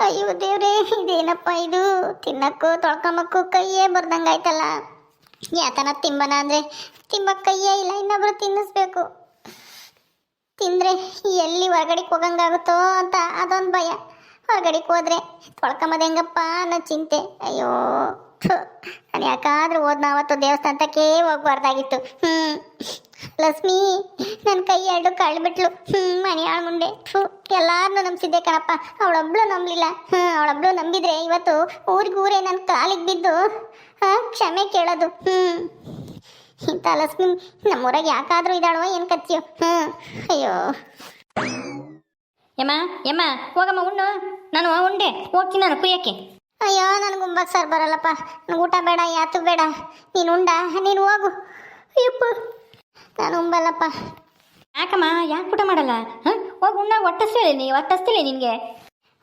ಅಯ್ಯೋ ದೇವ್ರೇ, ಇದೇನಪ್ಪ ಇದು? ತಿನ್ನಕ್ಕೂ ತೊಳ್ಕೊಂಬಕ್ಕೂ ಕೈಯೇ ಬರ್ದಂಗಾಯ್ತಲ್ಲ. ಯಾತನ ತಿಂಬನ ಅಂದರೆ ತಿಂಬಕ್ಕೆ ಕೈಯೇ ಇಲ್ಲ, ಇನ್ನೊಬ್ರು ತಿನ್ನಿಸ್ಬೇಕು. ತಿಂದರೆ ಎಲ್ಲಿ ಹೊರಗಡೆಗೆ ಹೋಗಂಗಾಗುತ್ತೋ ಅಂತ ಅದೊಂದು ಭಯ. ಹೊರಗಡೆಗೆ ಹೋದ್ರೆ ತೊಳ್ಕೊಂಬದು ಹೆಂಗಪ್ಪ ಅನ್ನೋ ಚಿಂತೆ. ಅಯ್ಯೋ ನಾನು ಯಾಕಾದ್ರೂ ಹೋದ್ನಾವತ್ತು ದೇವಸ್ಥಾನಕ್ಕೆ ಹೋಗ್ಬಾರ್ದಾಗಿತ್ತು. ಲಕ್ಷ್ಮಿ ನನ್ನ ಕೈ ಎರಡು ಕಳ್ಬಿಟ್ಲು. ಮನೆ ಮುಂಡೆ ಎಲ್ಲಾರನ್ನೂ ನಂಬಿಸಿದ್ದೆ ಕಣಪ್ಪ, ಅವಳೊಬ್ಳು ನಂಬಲಿಲ್ಲ. ಅವಳೊಬ್ಳು ನಂಬಿದ್ರೆ ಇವತ್ತು ಊರಿಗೂರೇ ನನ್ನ ಕಾಲಿಗೆ ಬಿದ್ದು ಕ್ಷಮೆ ಕೇಳೋದು. ಇಂಥ ಲಕ್ಷ್ಮಿ ನಮ್ಮೂರಾಗ ಯಾಕಾದ್ರೂ ಇದ್ದಾಳೋ ಏನು ಕತ್ತಿಯೋ. ಅಯ್ಯೋ ಯಮ್ಮ ಹೋಗಮ್ಮ ಉಣ್ಣು. ನಾನು ಉಂಡೆ ಹೋಗ್ತೀನಿ ನಾನು ಕುಯ್ಯಕ್ಕೆ. ಅಯ್ಯೋ ನನಗೆ ಉಂಬಕ್ಕೆ ಸರ್ ಬರಲ್ಲಪ್ಪ. ನನಗೆ ಊಟ ಬೇಡ, ಯಾತು ಬೇಡ. ನೀನು ಉಂಡ, ನೀನು ಹೋಗು. ಅಯ್ಯಪ್ಪ ನಾನು ಉಂಬಲ್ಲಪ್ಪ. ಯಾಕಮ್ಮ ಯಾಕೆ ಊಟ ಮಾಡಲ್ಲ? ಹೋಗಿ ಉಣ್ಣಾಗ ಹೊಟ್ಟಸ್ತಿಲ್ಲ ನಿನಗೆ?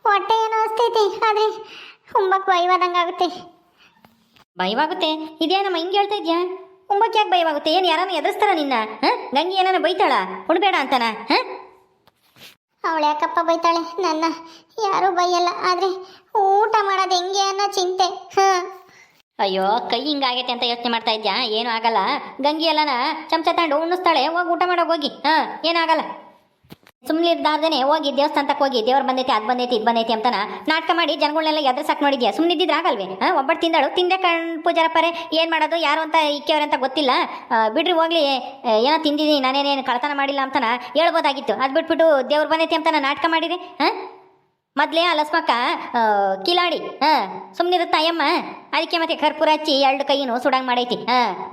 ಹೊಟ್ಟೆ ಏನೋ ಅಸ್ತೈತಿ, ಆದರೆ ಉಂಬಕ್ಕೆ ಭಯವಾದಂಗಾಗುತ್ತೆ. ಭಯವಾಗುತ್ತೆ? ಇದೇನಮ್ಮ ಹಿಂಗೆ ಹೇಳ್ತಾ ಇದೆಯಾ? ಉಂಬಕ್ಕೆ ಯಾಕೆ ಭಯವಾಗುತ್ತೆ? ಏನು ಯಾರನ್ನ ಎದುರಿಸ್ತಾರ ನಿನ್ನ? ಗಂಗಿ ಏನಾರ ಬೈತಾಳ ಉಣ್ಬೇಡ ಅಂತನ? ಅವಳು ಯಾಕಪ್ಪ ಬೈತಾಳೆ? ನನ್ನ ಯಾರೂ ಬೈಯಲ್ಲ, ಆದರೆ ಊಟ ಮಾಡೋದು ಹೆಂಗೆ ಅನ್ನೋ ಚಿಂತೆ. ಅಯ್ಯೋ ಕೈ ಹಿಂಗಾಗೈತೆ ಅಂತ ಯೋಚನೆ ಮಾಡ್ತಾ ಇದ್ಯಾ? ಏನೂ ಆಗಲ್ಲ. ಗಂಗಿ ಎಲ್ಲನ ಚಮಚ ತಗೊಂಡು ಉಣ್ಣಿಸ್ತಾಳೆ. ಹೋಗಿ ಊಟ ಮಾಡೋಗಿ ಹೋಗಿ. ಏನಾಗಲ್ಲ. ಸುಮ್ಮನೆ ಇದ್ದಾರ್ದೇನೆ ಹೋಗಿ ದೇವಸ್ಥಾನಕ್ಕೆ ಹೋಗಿ ದೇವ್ರು ಬಂದೈತಿ, ಅದು ಬಂದೈತಿ, ಇದು ಬಂದೈತಿ ಅಂತನ ನಾಟಕ ಮಾಡಿ ಜನಗಳನ್ನೆಲ್ಲ ಎದುರ್ಸಕ್ಕೆ ನೋಡಿದ್ಯಾ? ಸುಮ್ಮನೆ ಇದ್ದಿದ್ರೆ ಆಗಲ್ವೇ? ಒಬ್ಬಟ್ಟು ತಿಂದಾಳು, ತಿಂದೆ ಪೂಜಾರಪ್ಪರೇ ಏನು ಮಾಡೋದು, ಯಾರು ಅಂತ ಇಕ್ಕೆಯವ್ರೆ ಅಂತ ಗೊತ್ತಿಲ್ಲ. ಬಿಡ್ರಿ ಹೋಗ್ಲಿ, ಏನೋ ತಿಂದಿದ್ದೀನಿ, ನಾನೇನೇನು ಕಳ್ತನ ಮಾಡಿಲ್ಲ ಅಂತನ ಹೇಳ್ಬೋದಾಗಿತ್ತು. ಅದು ಬಿಟ್ಬಿಟ್ಟು ದೇವ್ರು ಬಂದೈತಿ ಅಂತನ ನಾಟಕ ಮಾಡಿರಿ. ಮೊದಲೇ ಆ ಲಸ್ಮಕ್ಕ ಕಿಲಾಡಿ ಸುಮ್ಮನಿರುತ್ತ ಅಯ್ಯಮ್ಮ. ಅದಕ್ಕೆ ಮತ್ತೆ ಕರ್ಪೂರ ಹಚ್ಚಿ ಎರಡು ಕೈನು ಸುಡಂಗೆ ಮಾಡೈತಿ.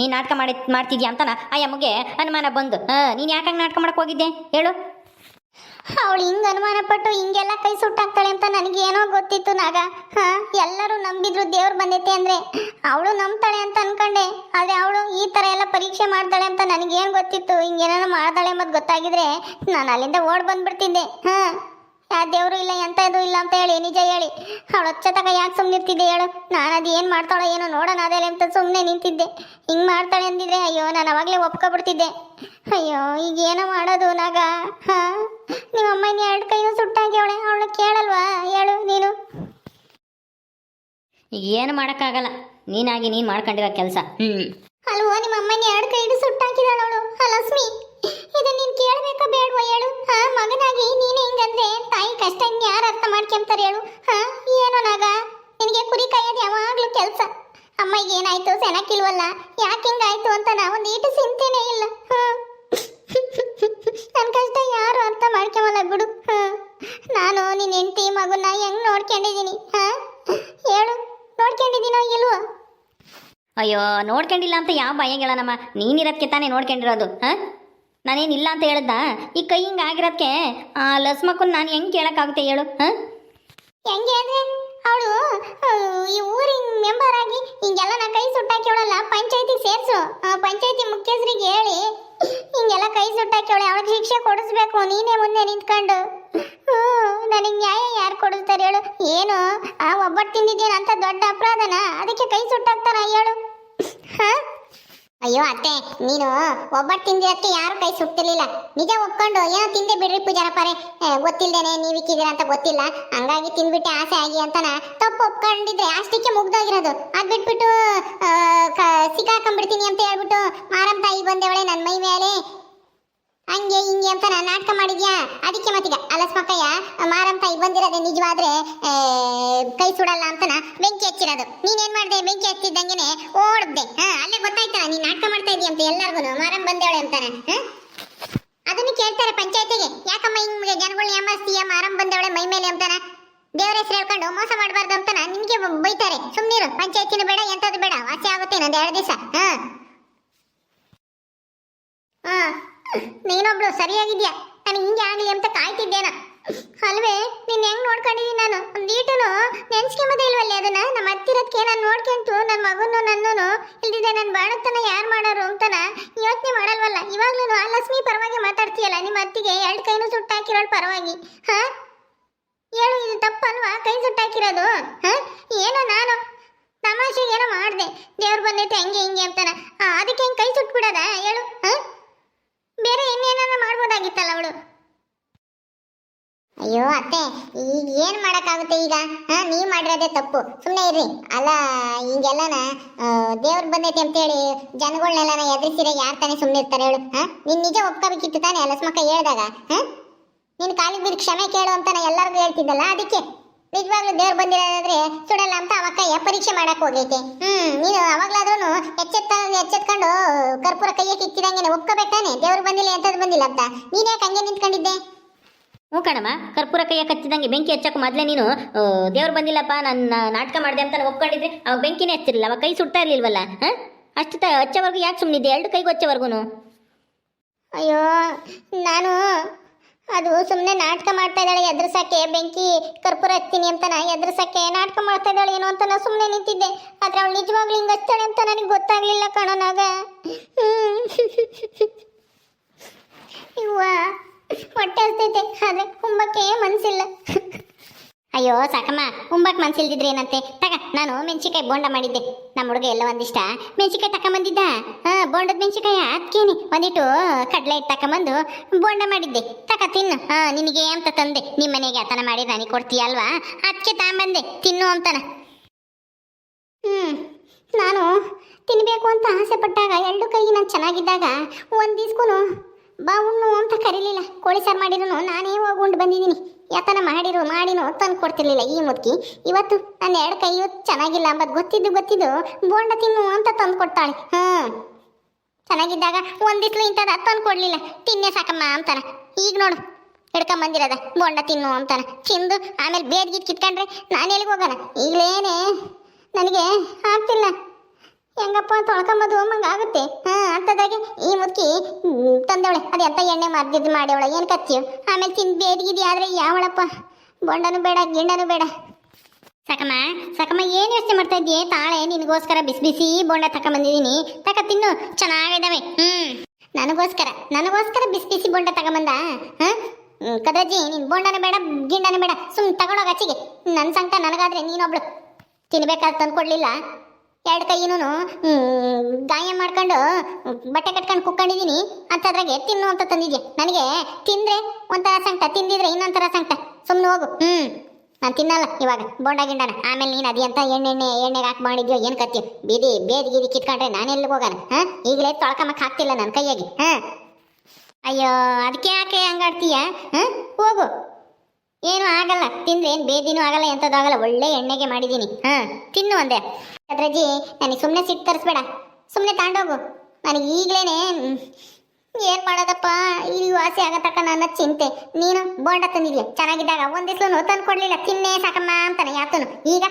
ನೀನು ನಾಟಕ ಮಾಡ್ತಿದ್ಯಾ ಅಂತನ ಅಯ್ಯಮ್ಮಗೆ ಅನುಮಾನ ಬಂದು. ನೀನು ಯಾಕಂಗೆ ನಾಟಕ ಮಾಡಕ್ಕೆ ಹೋಗಿದ್ದೆ ಹೇಳು? ಅವಳು ಹಿಂಗೆ ಅನುಮಾನ ಪಟ್ಟು ಹಿಂಗೆಲ್ಲ ಕೈ ಸುಟ್ಟಾಕ್ತಾಳೆ ಅಂತ ನನಗೇನೋ ಗೊತ್ತಿತ್ತು ನಾಗ. ಎಲ್ಲರೂ ನಂಬಿದ್ರು ದೇವ್ರು ಬಂದೈತೆ ಅಂದರೆ ಅವಳು ನಂಬ್ತಾಳೆ ಅಂತ ಅನ್ಕೊಂಡೆ. ಆದರೆ ಅವಳು ಈ ಥರ ಎಲ್ಲ ಪರೀಕ್ಷೆ ಮಾಡ್ತಾಳೆ ಅಂತ ನನಗೇನು ಗೊತ್ತಿತ್ತು? ಹಿಂಗೇನೋ ಮಾಡ್ತಾಳೆ ಮತ್ತು ಗೊತ್ತಾಗಿದ್ರೆ ನಾನು ಅಲ್ಲಿಂದ ಓಡ್ ಬಂದ್ಬಿಡ್ತಿದ್ದೆ. ಯಾ ದೇವರು ಇಲ್ಲ, ಎಂತ ಇದು ಇಲ್ಲ ಅಂತ ಹೇಳಿ ನಿಜ ಹೇಳಿ ಅವಳು ಹೊಚ್ಚತಕ ಯಾಕೆ ಸುಮ್ಮನಿರ್ತಿದ್ದೆ ಹೇಳು? ನಾನು ಅದು ಏನು ಮಾಡ್ತಾಳೋ ಏನೋ ನೋಡೋಣ ಅದೇಲೆ ಅಂತ ಸುಮ್ಮನೆ ನಿಂತಿದ್ದೆ. ಹಿಂಗೆ ಮಾಡ್ತಾಳೆ ಅಂದಿದ್ರೆ ಅಯ್ಯೋ ನಾನು ಅವಾಗಲೇ ಒಪ್ಕೊಬಿಡ್ತಿದ್ದೆ. ಅಯ್ಯೋ ಈಗ ಏನೋ ಮಾಡೋದು ನಾಗ? ನಿಮ್ಮ ಅಮ್ಮನ ಎರಡು ಕೈಯೂ ಸುಟ್ಟಾಗಿ ಅವಳನ್ನ ಕೇಳಲ್ವಾ ಹೇಳು ನೀನು? ಏನು ಮಾಡೋಕ್ಕಾಗಲ್ಲ, ನೀನಾಗಿ ನೀನು ಮಾಡ್ಕೊಂಡಿರೋ ಕೆಲಸ. ಅಲ್ವೋ ನಿಮ್ಮ ಅಮ್ಮನ ಎರಡು ಕೈ ಹಿಡಿದು ಸುಟ್ಟಾಕಿದಾಳು ಅವಳು. ಲಕ್ಷ್ಮಿ ಇದು ನೀನು ಕೇಳಬೇಕಾ ಬೇಡವಾ ಹೇಳು? ಮಗನಾಗಿ ನೀನು ಹಿಂಗಂದ್ರೆ ತಾಯಿ ಕಷ್ಟ ಯಾರು ಅರ್ಥ ಮಾಡ್ಕೊಂತಾರೆ ಹೇಳು? ಏನೋ ನಾಗ ನಿನಗೆ ಕುರಿ ಕಾಯೋದು ಯಾವಾಗಲೂ ಕೆಲಸ. ಅಮ್ಮಗೆ ಏನಾಯ್ತು, ಸೆನಕ್ಕಿಲ್ವಲ್ಲ, ಯಾಕೆ ಹಿಂಗಾಯ್ತು ಅಂತ ಒಂದು ಈಟು ಚಿಂತೆನೇ ಇಲ್ಲ. ನನ್ನ ಕಷ್ಟ ಯಾರು ಅರ್ಥ ಮಾಡ್ಕೊಂಬಲ್ಲ ಬಿಡು. ನಾನು ನಿನ್ನ ಹೆಂಡತಿ ಮಗುನ ಹೆಂಗ್ ನೋಡ್ಕೊಂಡಿದ್ದೀನಿ ಹೇಳು? ನೋಡ್ಕೊಂಡಿದ್ದೀನೋ ಇಲ್ವೋ? ಅಯ್ಯೋ ನೋಡ್ಕೊಂಡಿಲ್ಲ ಅಂತ ಯಾವ ಭಯಗಳನಮ್ಮ, ನೀನಿರೋದಕ್ಕೆ ತಾನೇ ನೋಡ್ಕೊಂಡಿರೋದು. ನಾನೇನಿಲ್ಲ ಅಂತ ಹೇಳ್ದ? ಈ ಕೈ ಹಿಂಗೆ ಆಗಿರೋದಕ್ಕೆ ಲಸ್ಮಕ್ಕನ್ನು ನಾನು ಹೆಂಗೆ ಕೇಳೋಕ್ಕಾಗುತ್ತೆ ಹೇಳು? ಹೆಂಗೆ ಅಂದರೆ ಅವಳು ಈ ಊರಿನ ಮೆಂಬರ್ ಆಗಿ ಹಿಂಗೆಲ್ಲ ನಾ ಕೈ ಸುಟ್ಟಾಕಿವಳಲ್ಲ, ಪಂಚಾಯತಿಗೆ ಸೇರಿಸು. ಪಂಚಾಯತಿ ಮುಖ್ಯಸ್ಥರಿಗೆ ಹೇಳಿ ಹಿಂಗೆಲ್ಲ ಕೈ ಸುಟ್ಟಾಕಿವಳೆ, ಅವಳಿಗೆ ಶಿಕ್ಷೆ ಕೊಡಿಸ್ಬೇಕು. ನೀನೇ ಮುಂದೆ ನಿಂತ್ಕೊಂಡು ನನಗೆ ನ್ಯಾಯ ಯಾರು ಕೊಡಿಸ್ತಾರೆ ಹೇಳು? ಏನು ಒಬ್ಬಟ್ಟು ತಿಂದಿದ್ದೇನೆ ಅಂತ ದೊಡ್ಡ ಅಪರಾಧನ? ಅದಕ್ಕೆ ಕೈ ಸುಟ್ಟಾಕ್ತಾರ ಹೇಳು? ಅಯ್ಯೋ ಅತ್ತೆ, ನೀನು ಒಬ್ಬಟ್ಟು ತಿಂದಿರೋದಕ್ಕೆ ಯಾರು ಕೈ ಸುಟ್ಟಿರ್ಲಿಲ್ಲ. ನಿಜ ಒಪ್ಕೊಂಡು ಏನೋ ತಿಂದೆ ಬಿಡ್ರಿ ಪೂಜಾರಪ್ಪರೇ, ಗೊತ್ತಿಲ್ಲದೇನೆ ನೀವು ಇಕ್ಕಿದ್ದೀರ ಅಂತ ಗೊತ್ತಿಲ್ಲ, ಹಂಗಾಗಿ ತಿಂದ್ಬಿಟ್ಟೆ ಆಸೆ ಆಗಿ ಅಂತನ ತಪ್ಪು ಒಪ್ಕೊಂಡಿದ್ರೆ ಅಷ್ಟಕ್ಕೆ ಮುಗ್ದೋಗಿರೋದು. ಅದು ಬಿಟ್ಬಿಟ್ಟು ಸಿಕ್ಕಾಕೊಂಡ್ಬಿಡ್ತೀನಿ ಅಂತ ಹೇಳ್ಬಿಟ್ಟು ಮಾರಮ್ಮ ತಾಯಿ ಬಂದೇವಳೆ ನನ್ನ ಮೈ ಮೇಲೆ ಹಂಗೆ ಹಿಂಗೆ ಅಂತ ನಾಟಕ ಮಾಡಿದ್ಯಾ? ಅದಕ್ಕೆ ಮತ್ತೀಗ ಅಲಸ್ಮಕ್ಕಯ್ಯ ಮಾರಮ್ಮ ತಾಯಿ ಬಂದಿರೋದೆ ನಿಜವಾದ್ರೆ ಕೈ ಸುಡಲ್ಲ ಅಂತನ ಬೆಂಕಿ ಹಚ್ಚಿರೋದು. ನೀನೇನ್ ಮಾಡಿದೆ? ಬೆಂಕಿ ಹಚ್ಚಿದ್ದಂಗೆನೆ ಓಡ್ದೆ. ಅಲ್ಲೇ ಗೊತ್ತಾಯ್ತಲ್ಲ ನೀನ್ ನಾಟಕ ಮಾಡ್ತಾ ಇದೀಯ ಅಂತ ಎಲ್ಲಾರ್ಗು. ಮಾರಮ್ಮ ಬಂದೇವಳೆ ಅಂತಾನೆ ಅದನ್ನು ಕೇಳ್ತಾರೆ ಪಂಚಾಯತಿಗೆ. ಯಾಕಮ್ಮ ಹಿಂಗೆ ಜನಗಳನ್ನ ಏಮಾರಿಸ್ತೀಯ? ಮಾರಮ್ಮ ಬಂದೇವಳೆ ಮೈ ಮೇಲೆ ಅಂತಾನ ದೇವ್ರ ಹೆಸರು ಹೇಳ್ಕೊಂಡು ಮೋಸ ಮಾಡಬಾರ್ದು ಅಂತಾನ ನಿನ್ಗೆ ಬೈತಾರೆ. ಸುಮ್ನಿರು, ಪಂಚಾಯತಿನೂ ಬೇಡ, ಎಂತದ್ದು ಬೇಡ, ವಾಸಿ ಆಗುತ್ತೆ ನಂದು 2 ದಿವಸ. ನೀನೊಬ್ಳು ಸರಿಯಾಗಿದ್ಯಾ, ನಾನು ಹಿಂಗೆ ಆಗಲಿ ಅಂತ ಕಾಯ್ತಿದ್ದೇನ ಅಲ್ವೇ? ನೀನು ಹೆಂಗ್ ನೋಡ್ಕೊಂಡಿದ್ದೀನಿ ನಾನು? ಒಂದೀಟನು ನೆನ್ಸ್ಕೊಂಬದೇ ಇಲ್ವಲ್ಲ ಅದನ್ನ? ನಮ್ಮ ಹತ್ತಿರಕ್ಕೆ ನಾನು ನೋಡ್ಕೊಂತು ನನ್ನ ಮಗನು ನನ್ನೂ ಇಲ್ದಿದೆ ನನ್ನ ಬಾಳತನ ಯಾರು ಮಾಡೋರು ಅಂತನ ಯೋಚನೆ ಮಾಡಲ್ವಲ್ಲ. ಇವಾಗ್ಲೂ ಆ ಲಕ್ಷ್ಮಿ ಪರವಾಗಿ ಮಾತಾಡ್ತೀಯಲ್ಲ, ನಿಮ್ಮ ಅತ್ತಿಗೆ 2 ಕೈನೂ ಸುಟ್ಟಾಕಿರೋಳು ಪರವಾಗಿ. ಹೇಳು, ಇದು ತಪ್ಪಲ್ವಾ ಕೈ ಸುಟ್ಟಾಕಿರೋದು? ಏನೋ ನಾನು ತಮಾಷೆಗೆ ಏನೋ ಮಾಡಿದೆ, ದೇವ್ರು ಬಂದೈತೆ ಹಂಗೆ ಹಿಂಗೆ ಅಂತಾನ, ಅದಕ್ಕೆ ಹೆಂಗೆ ಕೈ ಸುಟ್ಬಿಡೋದ ಹೇಳು? ಬೇರೆ ಇನ್ನೇನಾರ ಮಾಡ್ಬೋದಾಗಿತ್ತಲ್ಲ ಅವಳು. ಅಯ್ಯೋ ಅತ್ತೆ, ಈಗ ಏನ್ ಮಾಡಕ್ಕಾಗುತ್ತೆ ಈಗ? ನೀವ್ ಮಾಡಿರೋದೇ ತಪ್ಪು, ಸುಮ್ಮನೆ ಇರ್ರಿ. ಅಲ್ಲ, ಹಿಂಗೆಲ್ಲನ ದೇವ್ರು ಬಂದೈತೆ ಅಂತೇಳಿ ಜನಗಳನ್ನೆಲ್ಲನ ಎದುರಿಸಿರ ಯಾರು ತಾನೇ ಸುಮ್ಮನೆ ಇರ್ತಾರೆ ಹೇಳು? ನೀನ್ ನಿಜ ಒಪ್ಕೋಬೇಕಿತ್ತು ತಾನೇ ಲಸ್ಮಕ್ಕ ಹೇಳ್ದಾಗ. ನಿನ್ ಕಾಲಿಗೆ ಬಿದ್ದು ಕ್ಷಮೆ ಕೇಳು ಅಂತ ನಾ ಎಲ್ಲರಿಗೂ ಹೇಳ್ತಿದ್ದಲ್ಲ, ಅದಕ್ಕೆ ನಿಜವಾಗ್ಲೂ ದೇವ್ರು ಬಂದಿರೋದಾದ್ರೆ ಸುಡಲ್ಲ ಅಂತ ಅವಕ್ಕ ಪರೀಕ್ಷೆ ಮಾಡಕ್ ಹೋಗೈತೆ. ನೀನು ಅವಾಗ್ಲಾದ್ರೂ ಎಚ್ಚೆತ್ಕೊಂಡು ಕರ್ಪೂರ ಕೈಯಕ್ಕೆ ಇಕ್ಕಿದಂಗೆ ಒಪ್ಕೋಬೇಕಾನೆ ದೇವ್ರು ಬಂದಿಲ್ಲ ಎಂತದ್ದು ಬಂದಿಲ್ಲ ಅಂತ. ನೀನ್ ಯಾಕೆ ಹಂಗೆ ನಿಂತ್ಕೊಂಡಿದ್ದೆ? ಹ್ಞೂ ಕಣಮ್ಮ, ಕರ್ಪೂರ ಕೈಯ ಕಚ್ಚಿದಂಗೆ ಬೆಂಕಿ ಹಚ್ಚಕ್ಕೆ ಮೊದಲೇ ನೀನು ದೇವ್ರು ಬಂದಿಲ್ಲಪ್ಪ ನನ್ನ ನಾಟಕ ಮಾಡಿದೆ ಅಂತ ಒಪ್ಕೊಂಡಿದ್ರೆ ಅವಾಗ ಬೆಂಕಿನೇ ಹಚ್ಚಿರಲಿಲ್ಲ, ಅವಾಗ ಕೈ ಸುಡ್ತಾ ಇರ್ಲಿಲ್ವಲ್ಲ. ಅಷ್ಟು ಹಚ್ಚೋವರೆಗೂ ಯಾಕೆ ಸುಮ್ಮನಿದ್ದೆ? ಎರಡು ಕೈಗೂ ಹಚ್ಚೋವರೆಗೂ. ಅಯ್ಯೋ, ನಾನು ಅದು ಸುಮ್ಮನೆ ನಾಟಕ ಮಾಡ್ತಾ ಇದ್ದಾಳೆ ಎದುರ್ಸಕ್ಕೆ, ಬೆಂಕಿ ಕರ್ಪೂರ ಹಚ್ತೀನಿ ಅಂತ ಎದುರ್ಸಕ್ಕೆ ನಾಟಕ ಮಾಡ್ತಾ ಇದ್ದಾಳೆ ಏನೋ ಅಂತ ನಾ ಸುಮ್ಮನೆ ನಿಂತಿದ್ದೆ. ಆದ್ರೆ ಅವಳು ನಿಜವಾಗ್ಲೂ ಹಿಂಗೆ ಹಚ್ತಾಳೆ ಅಂತ ನನಗೆ ಗೊತ್ತಾಗ್ಲಿಲ್ಲ ಕಣೋನಾಗ. ಇವ್ವ ಹೊಟ್ಟೆ ಹಸ್ತೈತೆ, ಆದ್ರೆ ಕುಂಬಕ್ಕೆ ಮನ್ಸಿಲ್ಲ. ಅಯ್ಯೋ ಸಾಕಮ್ಮ, ಕುಂಬಕ್ಕೆ ಮನ್ಸಿಲ್ದಿದ್ರೆ ಏನಂತೆ? ತಗ, ನಾನು ಮೆಣಸಿಕಾಯಿ ಬೋಂಡ ಮಾಡಿದ್ದೆ. ನಮ್ಮ ಹುಡುಗ ಎಲ್ಲ ಒಂದಿಷ್ಟ ಮೆಣಸಿಕಾಯಿ ತಕೊಂಬಂದಿದ್ದ. ಬೋಂಡದ ಮೆಣಸಿಕಾಯಿ ಅದಕ್ಕೇನೆ ಒಂದಿಟ್ಟು ಕಡಲೆ ಹಿಟ್ಟು ತಕೊಂಬಂದು ಬೋಂಡ ಮಾಡಿದ್ದೆ. ತಕ ತಿನ್ನು, ನಿನಗೆ ಅಂತ ತಂದೆ. ನಿಮ್ಮ ಮನೆಗೆ ಆತನ ಮಾಡಿ ನನಗೆ ಕೊಡ್ತೀಯ ಅಲ್ವಾ, ಅದಕ್ಕೆ ತಗೊಂಬಂದೆ, ತಿನ್ನು ಅಂತಾನ. ನಾನು ತಿನ್ಬೇಕು ಅಂತ ಆಸೆ ಪಟ್ಟಾಗ ಎರಡು ಕೈಗೆ ನಾನು ಚೆನ್ನಾಗಿದ್ದಾಗ ಒಂದು ದಿವ್ಸಕ್ಕೂ ಬಾ ಉಣ್ಣು ಅಂತ ಕರೀಲಿಲ್ಲ. ಕೋಳಿ ಸಾರು ಮಾಡಿದ್ರು ನಾನೇ ಹೋಗಿ ಉಂಡು ಬಂದಿದ್ದೀನಿ. ಯಾತನ ಮಾಡಿನೋ ತಂದು ಕೊಡ್ತಿರ್ಲಿಲ್ಲ ಈ ಮುದುಕಿ. ಇವತ್ತು ನನ್ನ ಎರಡು ಕೈಯು ಚೆನ್ನಾಗಿಲ್ಲ ಅಂಬದು ಗೊತ್ತಿದ್ದು ಬೋಂಡ ತಿನ್ನು ಅಂತ ತಂದು ಕೊಡ್ತಾಳೆ. ಚೆನ್ನಾಗಿದ್ದಾಗ ಒಂದಿಸ್ಲು ಇಂಥದ್ದು ತಂದು ಕೊಡಲಿಲ್ಲ. ತಿನ್ನೆ ಸಾಕಮ್ಮ ಅಂತಾನ. ಈಗ ನೋಡು ಹಿಡ್ಕೊಂಬಂದಿರೋದ ಬೋಂಡ ತಿನ್ನು ಅಂತಾನ. ತಿಂದು ಆಮೇಲೆ ಬೇಡ್ಗಿದ್ದು ಕಿತ್ಕೊಂಡ್ರೆ ನಾನು ಎಲ್ಲಿಗೆ ಹೋಗೋಣ? ಈಗಲೇನೆ ನನಗೆ ಆಗ್ತಿಲ್ಲ. ಹೆಂಗಪ್ಪ ತೊಳ್ಕೊಂಬದು ಆಗುತ್ತೆ. ಅಂಥದ್ದಾಗೆ ಈ ಮುದುಕಿ ತಂದವಳೆ ಅದು ಎಂತ ಎಣ್ಣೆ ಮಾರ್ದಿದ್ದು ಮಾಡ್ಯವಳ ಏನು ಕತ್ತಿಯು. ಆಮೇಲೆ ತಿಂದು ಬೇದಿಗಿದಿ ಆದರೆ ಯಾವಳಪ್ಪ? ಬೋಂಡನೂ ಬೇಡ, ಗಿಂಡನೂ ಬೇಡ. ಸಾಕಮ್ಮ ಏನು ಯೋಚನೆ ಮಾಡ್ತಾ ಇದ್ದೀಯ? ತಾಳೆ ನಿನಗೋಸ್ಕರ ಬಿಸಿ ಬಿಸಿ ಬೋಂಡ ತಗೊಂಬಂದಿದ್ದೀನಿ, ತಕ ತಿನ್ನು, ಚೆನ್ನಾಗಿದ್ದಾವೆ. ನನಗೋಸ್ಕರ ಬಿಸಿ ಬಿಸಿ ಬೋಂಡ ತಗೊಂಬಂದ. ಕದ್ರಜ್ಜಿ, ನೀನು ಬೋಂಡನೂ ಬೇಡ, ಗಿಂಡನೂ ಬೇಡ, ಸುಮ್ಮನೆ ತಗೊಂಡೋಗ ಆಚೆಗೆ. ನನ್ನ ಸಂಕಟ ನನಗಾದ್ರೆ ನೀನೊಬ್ಳು ತಿನ್ಬೇಕಾದ್ರೆ ತಂದು ಕೊಡಲಿಲ್ಲ. ಎರಡು ಕೈನೂ ಗಾಯ ಮಾಡ್ಕೊಂಡು ಬಟ್ಟೆ ಕಟ್ಕೊಂಡು ಕುಕ್ಕೊಂಡಿದ್ದೀನಿ ಅಂತದ್ರಾಗೆ ತಿನ್ನು ಅಂತ ತಂದಿದ್ಯಾ. ನನಗೆ ತಿಂದರೆ ಒಂಥರ ಸಂಕಟ, ತಿಂದಿದ್ರೆ ಇನ್ನೊಂಥರ ಸಂಕಟ. ಸುಮ್ಮನೆ ಹೋಗು. ನಾನು ತಿನ್ನಲ್ಲ ಇವಾಗ ಬೋಂಡ ಗಿಂಡನ. ಆಮೇಲೆ ನೀನು ಅದಿ ಅಂತ ಎಣ್ಣೆಗೆ ಹಾಕಿ ಮಾಡಿದ್ಯೋ ಏನು ಕತ್ತೀಯೋ? ಬೇದಿ ಕಿತ್ಕೊಂಡ್ರೆ ನಾನು ಎಲ್ಲಿಗೆ ಹೋಗೋಣ? ಈಗಲೇ ತೊಳ್ಕೊಂಬಕ್ಕೆ ಹಾಕ್ತಿಲ್ಲ ನನ್ನ ಕೈಯಾಗಿ. ಅಯ್ಯೋ, ಅದಕ್ಕೆ ಯಾಕೆ ಹಂಗಾಡ್ತೀಯ? ಹೋಗು, ಏನು ಆಗಲ್ಲ. ತಿಂದ್ರೆ ಏನು ಬೇದಿನೂ ಆಗಲ್ಲ, ಎಂಥದ್ದು ಆಗಲ್ಲ. ಒಳ್ಳೆ ಎಣ್ಣೆಗೆ ಮಾಡಿದ್ದೀನಿ. ತಿನ್ನು ಒಂದೇ. ಅದ್ರಜ್ಜಿ, ನನಗೆ ಸುಮ್ಮನೆ ಸಿಟ್ಟು ತರಿಸ್ಬೇಡ, ಸುಮ್ಮನೆ ತಗೊಂಡೋಗು. ನನಗೆ ಈಗಲೇ ಏನು ಮಾಡೋದಪ್ಪ, ಈ ವಾಸಿ ಆಗತಕ್ಕ ನನ್ನ ಚಿಂತೆ. ನೀನು ಬೋಂಡ ತಂದಿದ್ಯಾ ಚೆನ್ನಾಗಿದ್ದಾಗ ಒಂದಿಸ್ಲು ತಂದು ಕೊಡಲಿಲ್ಲ. ತಿನ್ನೇ ಸಾಕಮ್ಮ ಅಂತಾನೆ ಯಾತನು. ಈಗ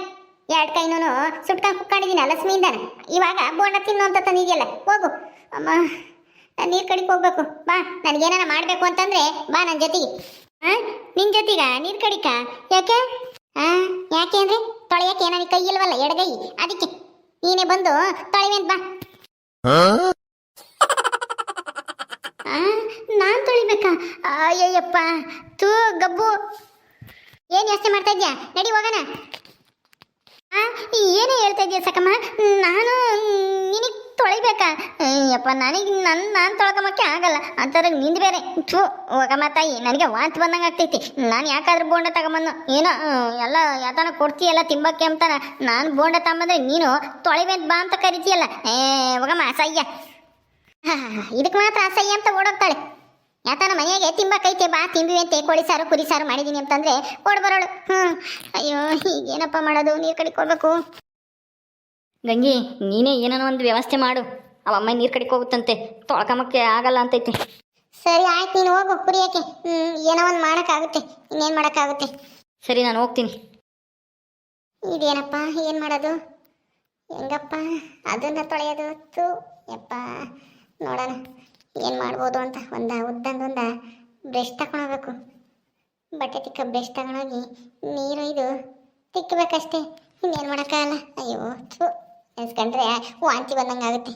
ಎರಡು ಕೈನೂ ಸುಟ್ಕೊಂಡು ಕುಕ್ಕೊಂಡಿದ್ದೀನಿ ಲಕ್ಷ್ಮಿಯಿಂದಾನೆ. ಇವಾಗ ಬೋಂಡ ತಿನ್ನು ಅಂತ ತಂದಿದ್ಯಲ್ಲ, ಹೋಗು. ಅಮ್ಮ, ನಾನು ನೀರು ಕಡಿಗೆ ಹೋಗ್ಬೇಕು. ಬಾ, ನನಗೇನಾರ ಮಾಡಬೇಕು ಅಂತಂದರೆ ಬಾ ನನ್ನ ಜೊತೆಗೆ. ನಿನ್ ಜೊತೆಗ ನೀರ್ ಕಡಿಕ? ಯಾಕೆ? ಯಾಕೆ ಅಂದ್ರೆ ತೊಳೆಯಕ್ಕೆ ನನಗೆ ಕೈ ಇಲ್ವಲ್ಲ, ಎಡಗೈ, ಅದಕ್ಕೆ ನೀನೇ ಬಂದು ತೊಳೆವೆಂತ ಬಾ. ನಾನ್ ತೊಳಿಬೇಕಾ? ಅಯ್ಯಯ್ಯಪ್ಪ, ತೂ ಗಬ್ಬು, ಏನ್ ಯೋಚನೆ ಮಾಡ್ತಾ ಇದ್ಯಾ? ನಡಿ ಹೋಗೋಣ. ಏನೇ ಹೇಳ್ತಾ ಇದೆಯಾ ಸಾಕಮ್ಮ? ನಾನು ನಿನಗೆ ತೊಳಿಬೇಕಾ? ಅಯ್ಯಪ್ಪ, ನನಗೆ ನಾನು ತೊಳ್ಕೊಂಬಕ್ಕೆ ಆಗಲ್ಲ ಅಂತಾರೆ. ನಿಂದು ಬೇರೆ. ಥೂ ಹೋಗಮ್ಮ ತಾಯಿ, ನನಗೆ ವಾಂತಿ ಬಂದಂಗೆ ಆಗ್ತೈತಿ. ನಾನು ಯಾಕಾದ್ರೂ ಬೋಂಡ ತಗೊಂಬಂದು ಏನೋ ಎಲ್ಲ ಯಾತನ ಕೊಡ್ತೀಯಲ್ಲ ತಿಂಬಕ್ಕೆ ಅಂತಾನ. ನಾನು ಬೋಂಡ ತಗೊಂಬಂದ್ರೆ ನೀನು ತೊಳಿಬೇಂತ ಬಾ ಅಂತ ಕರಿತೀಯಲ್ಲ. ಹೋಗಮ್ಮ, ಅಸಹ್ಯ. ಇದಕ್ಕೆ ಮಾತ್ರ ಅಸಹ್ಯ ಅಂತ ಓಡೋಗ್ತಾಳೆ. ಯಾತನ ಮನೆಯಾಗೆ ತಿಂಬಕೈತೆ, ಬಾ ತಿಂಬಿವಂತೆ. ಕೋಳಿ ಸಾರು ಕುರಿ ಸಾರು ಮಾಡಿದ್ದೀನಿ ಅಂತಂದ್ರೆ ಓಡ್ಬರೋಳು. ಅಯ್ಯೋ, ಈಗೇನಪ್ಪ ಮಾಡೋದು? ನೀರು ಕಡಿಗೆ ಹೋಗ್ಬೇಕು. ಗಂಗಿ, ನೀನೇ ಏನೋ ಒಂದು ವ್ಯವಸ್ಥೆ ಮಾಡು. ಅವಮ್ಮ ನೀರು ಕಡಿಗೆ ಹೋಗುತ್ತಂತೆ, ತೊಳ್ಕೊಂಬಕ್ಕೆ ಆಗಲ್ಲ ಅಂತೈತೆ. ಸರಿ ಆಯ್ತು, ನೀನು ಹೋಗು ಕುರಿಯಕ್ಕೆ. ಏನೋ ಒಂದು ಮಾಡೋಕ್ಕಾಗುತ್ತೆ, ಇನ್ನೇನು ಮಾಡೋಕ್ಕಾಗುತ್ತೆ. ಸರಿ, ನಾನು ಹೋಗ್ತೀನಿ. ಇದೇನಪ್ಪ, ಏನು ಮಾಡೋದು? ಹೆಂಗಪ್ಪ ಅದನ್ನ ತೊಳೆಯೋದು? ತು ಯಪ್ಪ, ನೋಡೋಣ ಏನು ಮಾಡ್ಬೋದು ಅಂತ. ಉದ್ದಂದೊಂದ ಬ್ರಷ್ ತಗೊಂಡೋಗ್ಬೇಕು. ಬಟ್ಟೆ ತಿಕ್ಕ ಬ್ರಷ್ ತಗೊಂಡೋಗಿ ನೀರು ಇದು ತಿಕ್ಕಬೇಕಷ್ಟೇ, ಇನ್ನೇನು ಮಾಡೋಕ್ಕಾಗಲ್ಲ. ಅಯ್ಯೋ, ಥೂ, ನೆನೆಸ್ಕೊಂಡ್ರೆ ವಾಂತಿ ಬಂದಂಗೆ ಆಗುತ್ತೆ.